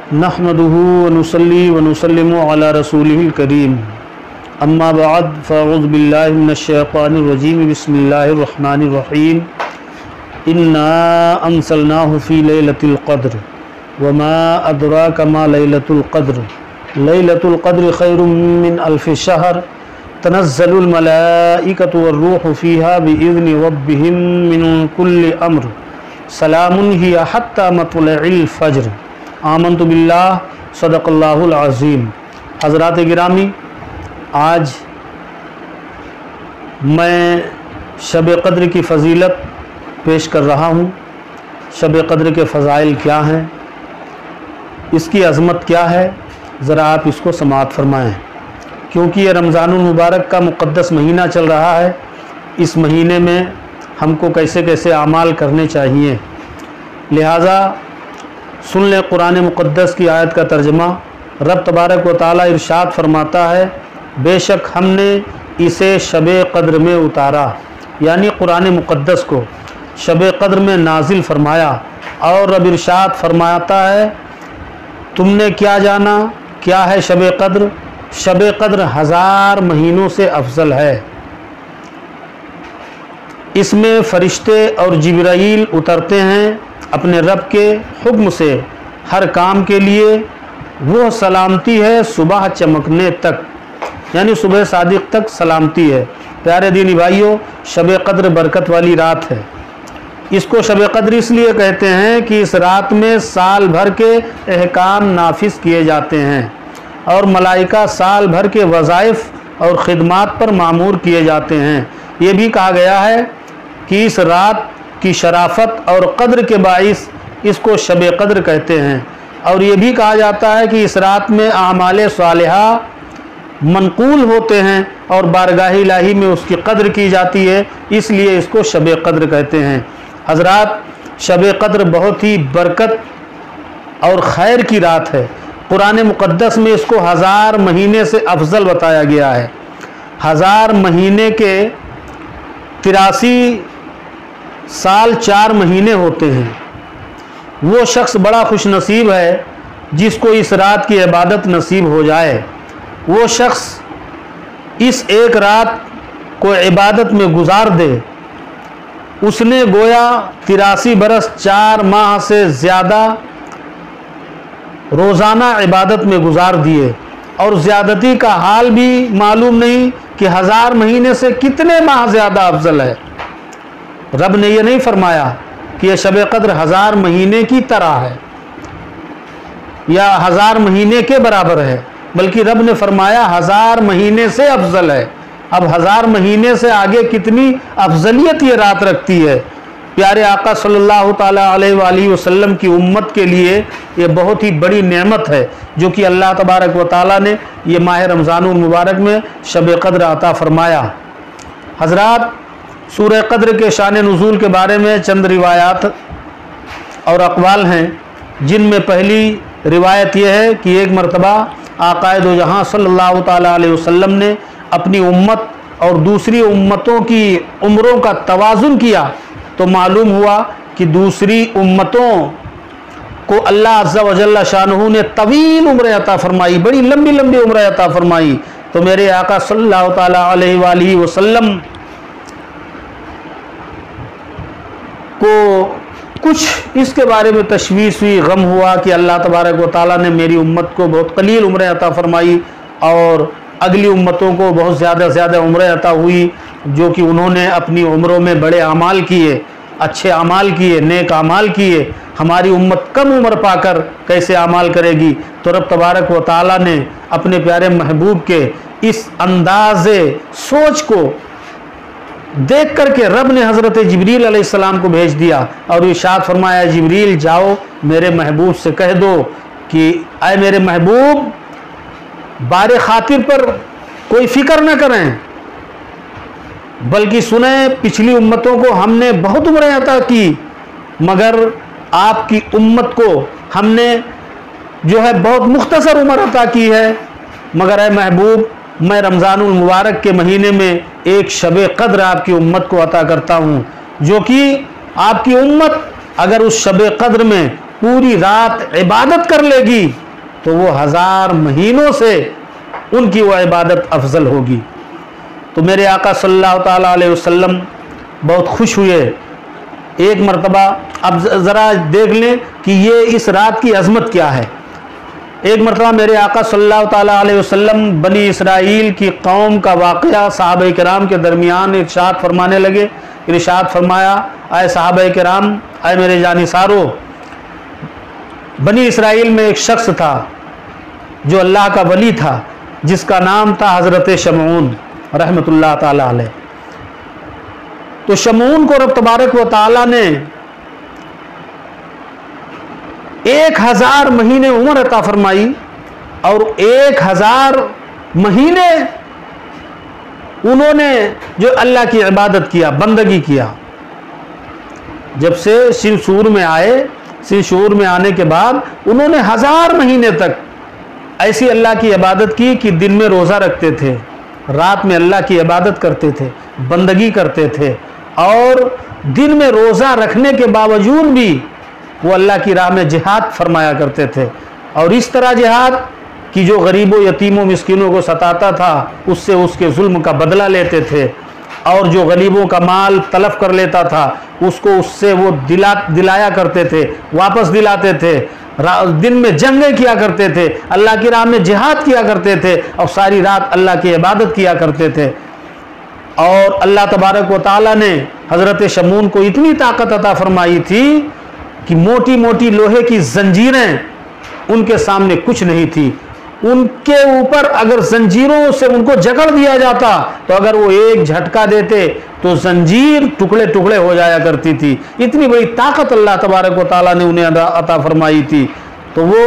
नहमदुहु व नुसल्ली व नुसल्लिमु अला रसूलिहिल करीम अम्मा बाद फ़अऊज़ु बिल्लाहि मिनश शैतानिर रजीम बिस्मिल्लाहिर रहमानिर रहीम इन्ना अंज़लनाहु फ़ी लैलतिल क़द्र व मा अदराका मा लैलतुल क़द्र खैरुम मिन अल्फ़ि शहर तनज़्ज़लुल मलाइकतु वर्रूहु फ़ीहा बिइज़्नि रब्बिहिम मिन कुल्लि अम्र सलामुन हिया हत्ता मत्लइल फ़ज्र आमन्तु बिल्लाह सदक़ल्लाहुल अज़ीम। हज़रात गिरामी, आज मैं शब क़द्र की फ़जीलत पेश कर रहा हूँ। शब क़द्र के फ़ज़ाइल क्या हैं, इसकी अज़मत क्या है, ज़रा आप इसको समाअत फ़रमाएँ, क्योंकि ये रमज़ानुल मुबारक का मुक़द्दस महीना चल रहा है। इस महीने में हमको कैसे कैसे आमाल करने चाहिए, लिहाजा सुन लें कुरान मुक़द्दस की आयत का तर्जमा। रब तबारक व तआला इरशाद फरमाता है, बेशक हमने इसे शब क़द्र में उतारा, यानी कुरान मुक़द्दस को शब क़द्र में नाजिल फरमाया। और रब इरशाद फरमाता है, तुमने क्या जाना क्या है शब क़द्र? शब क़द्र 1000 महीनों से अफजल है। इसमें फ़रिश्ते और जिब्राईल उतरते हैं अपने रब के हुक्म से हर काम के लिए। वो सलामती है सुबह चमकने तक, यानी सुबह सादिक तक सलामती है। प्यारे दीनी भाइयों, शब क़द्र बरकत वाली रात है। इसको शब क़द्र इसलिए कहते हैं कि इस रात में साल भर के अहकाम नाफिज किए जाते हैं और मलाइका साल भर के वज़ाइफ और ख़िदमात पर मामूर किए जाते हैं। ये भी कहा गया है कि इस रात की शराफत और क़द्र के बाइस इसको शब क़द्र कहते हैं। और ये भी कहा जाता है कि इस रात में आमाले सालिहा मनकूल होते हैं और बारगाह इलाही में उसकी क़द्र की जाती है, इसलिए इसको शब क़द्र कहते हैं। हज़रात, शब क़द्र बहुत ही बरकत और खैर की रात है। कुरान मुक़द्दस में इसको 1000 महीने से अफजल बताया गया है। 1000 महीने के 83 साल 4 महीने होते हैं। वो शख्स बड़ा खुश नसीब है जिसको इस रात की इबादत नसीब हो जाए। वो शख्स इस एक रात को इबादत में गुजार दे, उसने गोया 83 बरस 4 माह से ज़्यादा रोज़ाना इबादत में गुजार दिए। और ज़्यादती का हाल भी मालूम नहीं कि 1000 महीने से कितने माह ज़्यादा अफजल है। रब ने यह नहीं फरमाया कि यह शब क़द्र 1000 महीने की तरह है या 1000 महीने के बराबर है, बल्कि रब ने फरमाया 1000 महीने से अफजल है। अब 1000 महीने से आगे कितनी अफजलियत ये रात रखती है। प्यारे आका सल्लल्लाहु ताला अलैहि वसल्लम की उम्मत के लिए ये बहुत ही बड़ी नेमत है, जो कि अल्लाह तबारक व तआला ने ये माह रमज़ानुल मुबारक में शब क़द्र अता फरमाया। हज़रात, सूरह क़द्र के शान नुज़ूल के बारे में चंद रिवायात और अक़वाल हैं, जिनमें पहली रिवायत यह है कि एक मरतबा आक़ाए दो जहां सल्लल्लाहु ताला अलैहि वसल्लम ने अपनी उम्मत और दूसरी उम्मतों की उम्रों का तवाज़ुन किया तो मालूम हुआ कि दूसरी उम्मतों को अल्लाह अज़्ज़ा व जल्ला शानुहु ने तवील उम्र अता फरमाई, बड़ी लंबी लंबी उम्र अता फरमाई। तो मेरे आका सल्लल्लाहु ताला अलैहि वसल्लम को कुछ इसके बारे में तशवीश हुई, गम हुआ कि अल्लाह तबारक व तआला ने मेरी उम्मत को बहुत कलील उम्र अता फरमाई और अगली उम्मतों को बहुत ज़्यादा उम्र अता हुई, जो कि उन्होंने अपनी उम्रों में बड़े अमाल किए, अच्छे अमाल किए, नेक अमाल किए। हमारी उम्मत कम उम्र पाकर कैसे अमाल करेगी? तो रब तबारक व तआला ने अपने प्यारे महबूब के इस अंदाज़े सोच को देख करके रब ने हज़रत जिब्रील अलैहिस्सलाम को भेज दिया और इरशाद फरमाया, जिब्रील जाओ मेरे महबूब से कह दो कि आए मेरे महबूब, बारे खातिर पर कोई फ़िक्र न करें, बल्कि सुने पिछली उम्मतों को हमने बहुत उम्रें अता की, मगर आपकी उम्मत को हमने जो है बहुत मुख्तसर उम्र अता की है। मगर ए महबूब, मैं रमज़ानुल मुबारक के महीने में एक शब क़द्र आपकी उम्मत को अता करता हूँ, जो कि आपकी उम्मत अगर उस शब क़द्र में पूरी रात इबादत कर लेगी तो वो 1000 महीनों से उनकी वो इबादत अफजल होगी। तो मेरे आका सल्लल्लाहु ताला अलैहि वसल्लम बहुत खुश हुए। एक मरतबा अब ज़रा देख लें कि ये इस रात की अज़मत क्या है। एक मरतबा मेरे आका सल्लल्लाहु ताला अलैहि वसल्लम बनी इसराइल की कौम का वाक़या सहाबा किराम के दरमियान इरशाद फरमाने लगे। इरशाद फरमाया, आए सहाबा किराम, आए मेरे जानिसारो, बनी इसराइल में एक शख्स था जो अल्लाह का वली था, जिसका नाम था हज़रत शमऊन रहमतुल्लाह ताला अलैह। तो शमऊन को रब तबारक व ताला ने 1000 महीने उम्र अता फरमाई और 1000 महीने उन्होंने जो अल्लाह की इबादत किया, बंदगी किया। जब से सिर शूर में आए, सिर शूर में आने के बाद उन्होंने 1000 महीने तक ऐसी अल्लाह की इबादत की कि दिन में रोज़ा रखते थे, रात में अल्लाह की इबादत करते थे, बंदगी करते थे, और दिन में रोज़ा रखने के बावजूद भी वो अल्लाह की राह में जिहाद फरमाया करते थे। और इस तरह जिहाद कि जो गरीबों, यतीमों, मिस्किनों को सताता था उससे उसके जुल्म का बदला लेते थे, और जो गरीबों का माल तलफ कर लेता था उसको उससे वो दिलाया करते थे, वापस दिलाते थे। दिन में जंगें किया करते थे, अल्लाह की राह में जिहाद किया करते थे, और सारी रात अल्लाह की इबादत किया करते थे। और अल्लाह तबारक व ताला ने हज़रत शमून को इतनी ताकत अता फरमाई थी कि मोटी मोटी लोहे की जंजीरें उनके सामने कुछ नहीं थी। उनके ऊपर अगर जंजीरों से उनको जकड़ दिया जाता तो अगर वो एक झटका देते तो जंजीर टुकड़े टुकड़े हो जाया करती थी। इतनी बड़ी ताकत अल्लाह तबारक व ताला ने उन्हें अता फरमाई थी। तो वो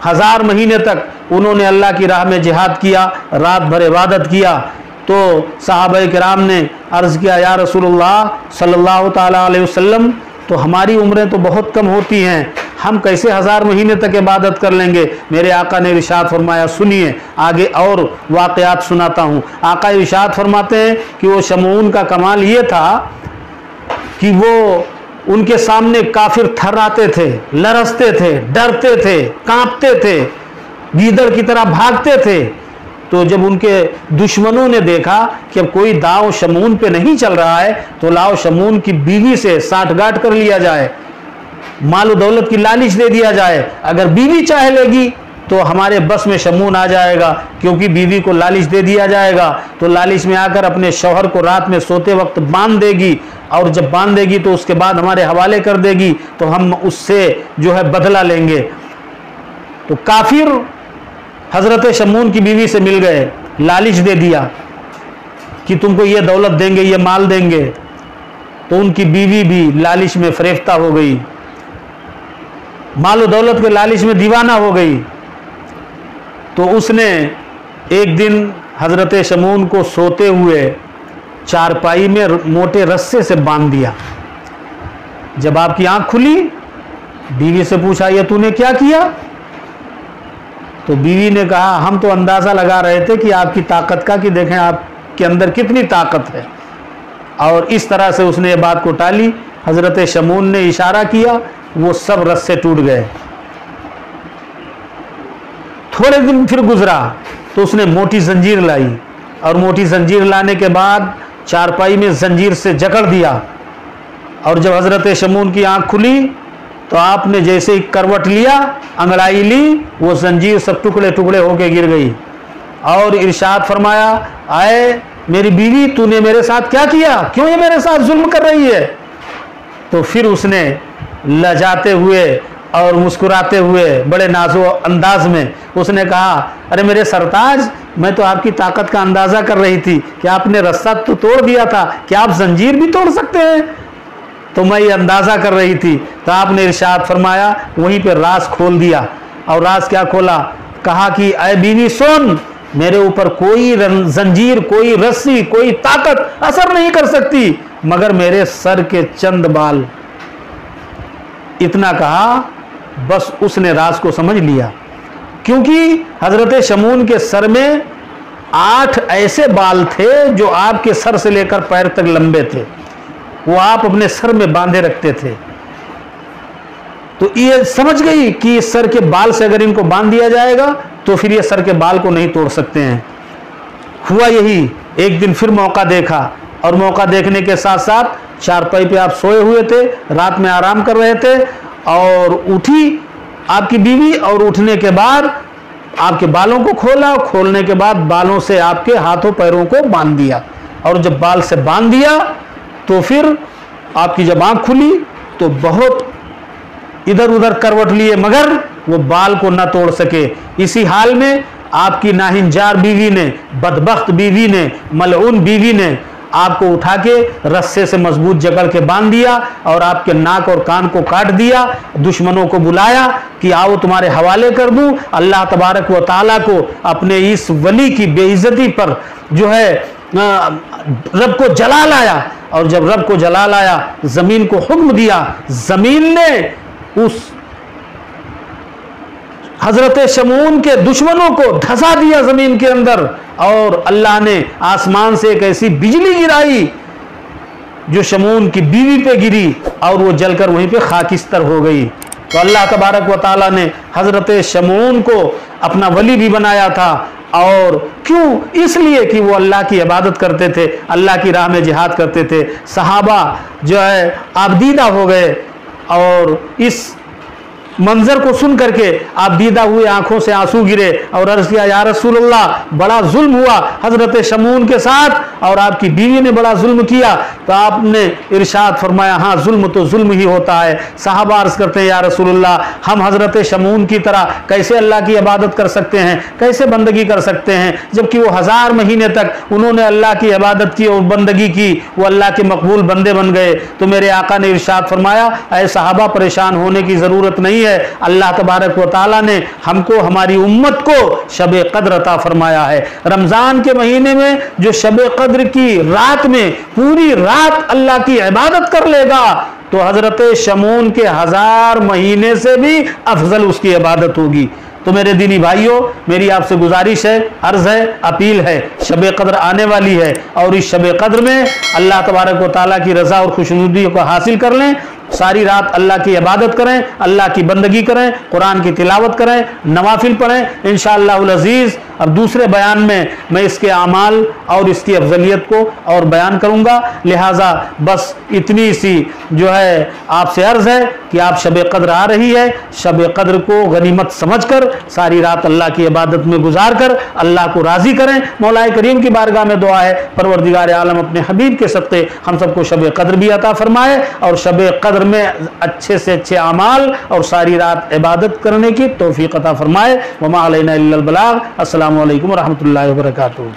1000 महीने तक उन्होंने अल्लाह की राह में जिहाद किया, रात भर इबादत किया। तो सहाबा किराम ने अर्ज़ किया, या रसूलुल्लाह सल्लल्लाहु ताला अलैहि वसल्लम, तो हमारी उम्रें तो बहुत कम होती हैं, हम कैसे 1000 महीने तक इबादत कर लेंगे। मेरे आका ने इरशाद फरमाया, सुनिए आगे और वाक़यात सुनाता हूँ। आका इरशाद फरमाते हैं कि वो शमऊन का कमाल ये था कि वो उनके सामने काफिर थर्राते थे, लरसते थे, डरते थे, कांपते थे, गीदड़ की तरह भागते थे। तो जब उनके दुश्मनों ने देखा कि अब कोई दाव शमऊन पे नहीं चल रहा है तो लाओ शमऊन की बीवी से साठगांठ कर लिया जाए, माल दौलत की लालच दे दिया जाए, अगर बीवी चाह लेगी तो हमारे बस में शमऊन आ जाएगा, क्योंकि बीवी को लालच दे दिया जाएगा तो लालच में आकर अपने शौहर को रात में सोते वक्त बांध देगी, और जब बांध देगी तो उसके बाद हमारे हवाले कर देगी, तो हम उससे जो है बदला लेंगे। तो काफिर हजरत शमऊन की बीवी से मिल गए, लालच दे दिया कि तुमको ये दौलत देंगे, ये माल देंगे। तो उनकी बीवी भी लालच में फरेफ्ता हो गई, माल दौलत के लालच में दीवाना हो गई। तो उसने एक दिन हजरत शमऊन को सोते हुए चारपाई में मोटे रस्से से बांध दिया। जब आपकी आंख खुली, बीवी से पूछा, ये तूने क्या किया? तो बीवी ने कहा, हम तो अंदाज़ा लगा रहे थे कि आपकी ताकत का, कि देखें आपके अंदर कितनी ताकत है। और इस तरह से उसने ये बात को टाली। हज़रत शमऊन ने इशारा किया, वो सब रस्से टूट गए। थोड़े दिन फिर गुजरा तो उसने मोटी जंजीर लाई, और मोटी जंजीर लाने के बाद चारपाई में जंजीर से जकड़ दिया। और जब हज़रत शमऊन की आंख खुली तो आपने जैसे ही करवट लिया, अंगड़ाई ली, वो जंजीर सब टुकड़े टुकड़े होके गिर गई। और इरशाद फरमाया, आए मेरी बीवी, तूने मेरे साथ क्या किया? क्यों ये मेरे साथ जुल्म कर रही है? तो फिर उसने लजाते हुए और मुस्कुराते हुए बड़े नाज़ो अंदाज में उसने कहा, अरे मेरे सरताज, मैं तो आपकी ताकत का अंदाज़ा कर रही थी कि आपने रस्सा तो तोड़ दिया था, क्या आप जंजीर भी तोड़ सकते हैं? तो मैं ये अंदाज़ा कर रही थी। तो आपने इरशाद फरमाया, वहीं पे राज खोल दिया। और राज क्या खोला? कहा कि ऐ बीवी सुन, मेरे ऊपर कोई जंजीर, कोई रस्सी, कोई ताकत असर नहीं कर सकती मगर मेरे सर के चंद बाल। इतना कहा, बस उसने राज को समझ लिया, क्योंकि हजरत शमऊन के सर में 8 ऐसे बाल थे जो आपके सर से लेकर पैर तक लंबे थे, वो आप अपने सर में बांधे रखते थे। तो ये समझ गई कि इस सर के बाल से अगर इनको बांध दिया जाएगा तो फिर ये सर के बाल को नहीं तोड़ सकते हैं। हुआ यही, एक दिन फिर मौका देखा, और मौका देखने के साथ साथ चारपाई पे आप सोए हुए थे, रात में आराम कर रहे थे, और उठी आपकी बीवी, और उठने के बाद आपके बालों को खोला, खोलने के बाद बालों से आपके हाथों पैरों को बांध दिया, और जब बाल से बांध दिया तो फिर आपकी जब आँख खुली तो बहुत इधर उधर करवट लिए, मगर वो बाल को न तोड़ सके। इसी हाल में आपकी नाहिंजार बीवी ने, बदबख्त बीवी ने, मलऊन बीवी ने आपको उठा के रस्से से मजबूत जकड़ के बांध दिया, और आपके नाक और कान को काट दिया। दुश्मनों को बुलाया कि आओ तुम्हारे हवाले कर दूं। अल्लाह तबारक व ताला को अपने इस वली की बेइज्जती पर जो है रब को जला लाया, और जब रब को जला लाया जमीन को हुक्म दिया, जमीन ने उस हजरत शमून के दुश्मनों को धंसा दिया जमीन के अंदर, और अल्लाह ने आसमान से एक ऐसी बिजली गिराई जो शमून की बीवी पे गिरी, और वो जलकर वहीं पे खाकिस्तर हो गई। तो अल्लाह तबारक व ताला ने हजरत शमून को अपना वली भी बनाया था, और क्यों? इसलिए कि वो अल्लाह की इबादत करते थे, अल्लाह की राह में जिहाद करते थे। सहाबा जो है आबदीदा हो गए, और इस मंजर को सुन करके आप दीदा हुए आंखों से आंसू गिरे, और अर्ज किया, या रसूलल्लाह बड़ा जुल्म हुआ हजरत शमून के साथ, और आपकी बीवी ने बड़ा जुल्म किया। तो आपने इरशाद फरमाया, हाँ जुल्म तो जुल्म ही होता है। साहबा अर्ज करते हैं, या रसूलल्लाह हम हजरत शमून की तरह कैसे अल्लाह की इबादत कर सकते हैं, कैसे बंदगी कर सकते हैं, जबकि वो 1000 महीने तक उन्होंने अल्लाह की इबादत की और बंदगी की, वो अल्लाह के मकबूल बंदे बन गए। तो मेरे आका ने इरशाद फरमाया, ऐ साहबा परेशान होने की ज़रूरत नहीं है, अल्लाह तबारक व ताला ने हमको, हमारी उम्मत को शब कद्र अता फरमाया है। रमजान के महीने में जो शब कद्र की रात में पूरी रात अल्लाह की इबादत कर लेगा, तो हजरत शमून के 1000 महीने से भी अफजल उसकी इबादत होगी। तो मेरे दीनी भाइयों, मेरी आपसे गुजारिश है, अर्ज है, अपील है, शब कद्र आने वाली है, और इस शब कद्र में अल्लाह तबारक व ताला की रज़ा और खुशनुदी को हासिल कर लें। सारी रात अल्लाह की इबादत करें, अल्लाह की बंदगी करें, कुरान की तिलावत करें, नवाफिल पढ़ें। इंशाअल्लाहुल अज़ीज़ अब दूसरे बयान में मैं इसके आमाल और इसकी अफजलियत को और बयान करूँगा। लिहाजा बस इतनी सी जो है आपसे अर्ज़ है कि आप शब कद्र आ रही है, शब कद्र को गनीमत समझकर सारी रात अल्लाह की इबादत में गुजार कर अल्लाह को राज़ी करें। मौलाए करीम की बारगाह में दुआ है, परवरदिगार आलम अपने हबीब के सत्ते हम सबको शब कद्र भी अता फरमाए, और शब कद्र में अच्छे से अच्छे अमाल और सारी रात इबादत करने की तौफीक अता फरमाए। वमा अलैना इल्लल बलाग। अस्सलामु अलैकुम व रहमतुल्लाहि व बरकातुहू।